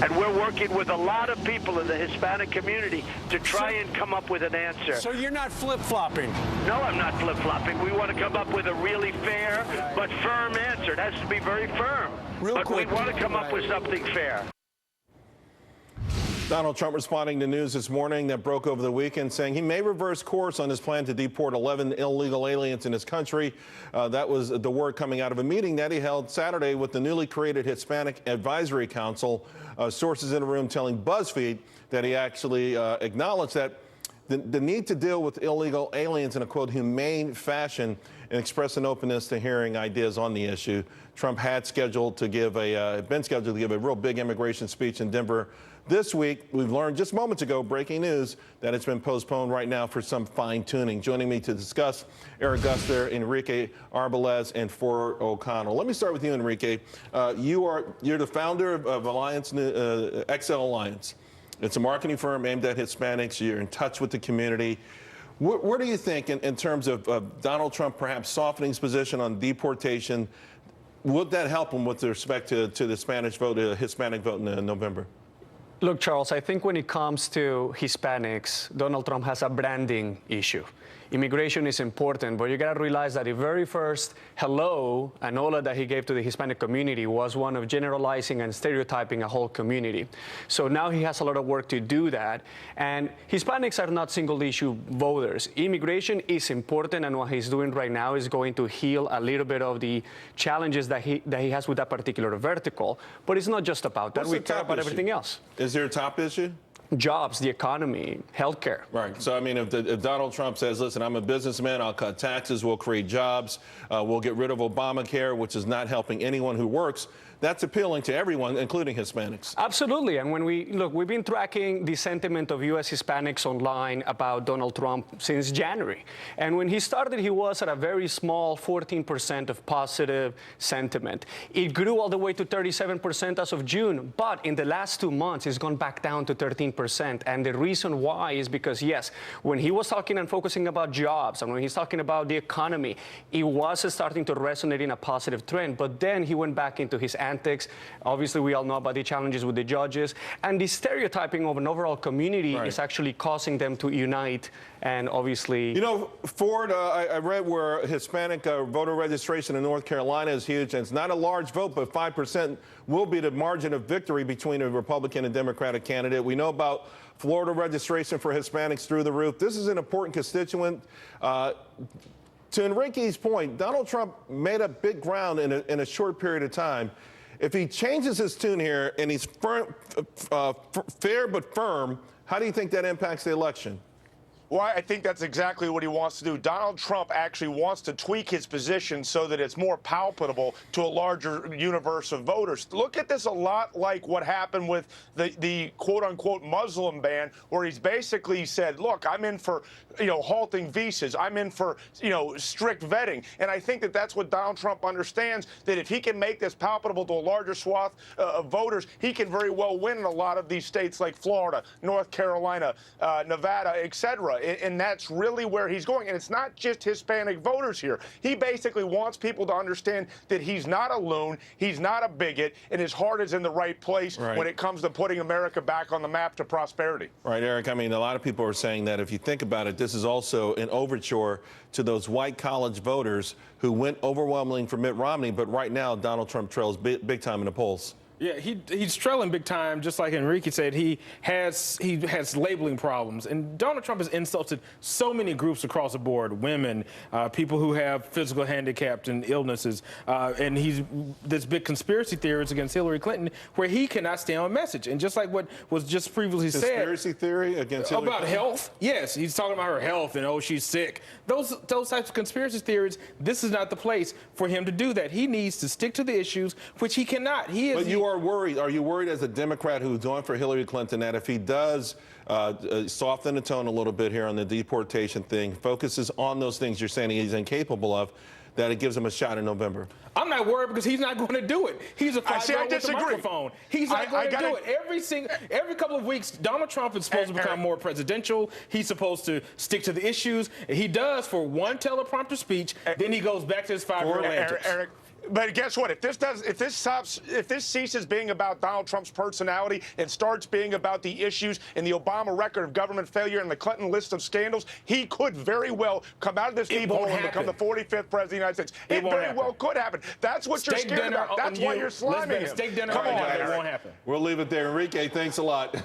And we're working with a lot of people in the Hispanic community to try and come up with an answer. So you're not flip-flopping? No, I'm not flip-flopping. We want to come up with a really fair but firm answer. It has to be very firm. But we want to come up with something fair. Donald Trump responding to news this morning that broke over the weekend, saying he may reverse course on his plan to deport 11 illegal aliens in his country. That was the word coming out of a meeting that he held Saturday with the newly created Hispanic Advisory Council. Sources in the room telling BuzzFeed that he actually acknowledged that the need to deal with illegal aliens in a, quote, humane fashion and express an openness to hearing ideas on the issue. Trump had been scheduled to give a real big immigration speech in Denver this week. We've learned just moments ago, breaking news, that it's been postponed right now for some fine-tuning. Joining me to discuss, Eric Guster, Enrique Arbeles, and Ford O'Connell. Let me start with you, Enrique. You're the founder of Alliance, XL Alliance. It's a marketing firm aimed at Hispanics. You're in touch with the community. Where do you think, in terms of Donald Trump perhaps softening his position on deportation, would that help him with respect to the Hispanic vote in November? Look, Charles, I think when it comes to Hispanics, Donald Trump has a branding issue. Immigration is important, but you got to realize that the very first hello and all that he gave to the Hispanic community was one of generalizing and stereotyping a whole community. So now he has a lot of work to do that. And Hispanics are not single-issue voters. Immigration is important, and what he's doing right now is going to heal a little bit of the challenges that he has with that particular vertical. But it's not just about that. We care about everything else. Is there a top issue? Jobs, the economy, healthcare. Right. So, I mean, if Donald Trump says, listen, I'm a businessman, I'll cut taxes, we'll create jobs, we'll get rid of Obamacare, which is not helping anyone who works, that's appealing to everyone, including Hispanics. Absolutely. And when we've been tracking the sentiment of U.S. Hispanics online about Donald Trump since January. And when he started, he was at a very small 14% of positive sentiment. It grew all the way to 37% as of June. But in the last 2 months, it's gone back down to 13%. And the reason why is because, yes, when he was talking and focusing about jobs and when he's talking about the economy, it was starting to resonate in a positive trend. But then he went back into his antics. Obviously, we all know about the challenges with the judges. And the stereotyping of an overall community is actually causing them to unite. And obviously... You know, Ford, I read where Hispanic voter registration in North Carolina is huge. And it's not a large vote, but 5% will be the margin of victory between a Republican and Democratic candidate. We know about Florida registration for Hispanics through the roof. This is an important constituent. To Enrique's point, Donald Trump made up big ground in a short period of time. If he changes his tune here and he's fair but firm, how do you think that impacts the election? Well, I think that's exactly what he wants to do. Donald Trump actually wants to tweak his position so that it's more palpable to a larger universe of voters. Look at this a lot like what happened with the quote-unquote Muslim ban, where he's basically said, look, I'm in for, halting visas. I'm in for, strict vetting. And I think that that's what Donald Trump understands, that if he can make this palpable to a larger swath of voters, he can very well win in a lot of these states like Florida, North Carolina, Nevada, et cetera. And that's really where he's going. And it's not just Hispanic voters here. He basically wants people to understand that he's not a loon, he's not a bigot, and his heart is in the right place when it comes to putting America back on the map to prosperity. Right, Eric. I mean, a lot of people are saying that if you think about it, this is also an overture to those white college voters who went overwhelmingly for Mitt Romney. But right now, Donald Trump trails big time in the polls. Yeah, he's trailing big time, just like Enrique said. He has labeling problems, and Donald Trump has insulted so many groups across the board: women, people who have physical handicaps and illnesses, and he's this big conspiracy theories against Hillary Clinton, where he cannot stay on message. And just like what was just previously said, conspiracy theory against Hillary about health. Yes, he's talking about her health and she's sick. Those types of conspiracy theories. This is not the place for him to do that. He needs to stick to the issues, which he cannot. He is. But you are worried. Are you worried as a Democrat who's going for Hillary Clinton that if he does soften the tone a little bit here on the deportation thing, focuses on those things you're saying he's incapable of, that it gives him a shot in November? I'm not worried because he's not going to do it. He's a five-year-old with a microphone. He's not going to do it. Every couple of weeks, Donald Trump is supposed to become more presidential. He's supposed to stick to the issues. He does for one teleprompter speech. Then he goes back to his five-year-old antics. Eric, But guess what? If this ceases being about Donald Trump's personality and starts being about the issues in the Obama record of government failure and the Clinton list of scandals, he could very well come out of this deep hole and become the 45th president of the United States. It very well could happen. That's what you're scared about. That's why you're sliming him. Steak dinner. Come on, it Eric. won't happen. We'll leave it there. Enrique, thanks a lot.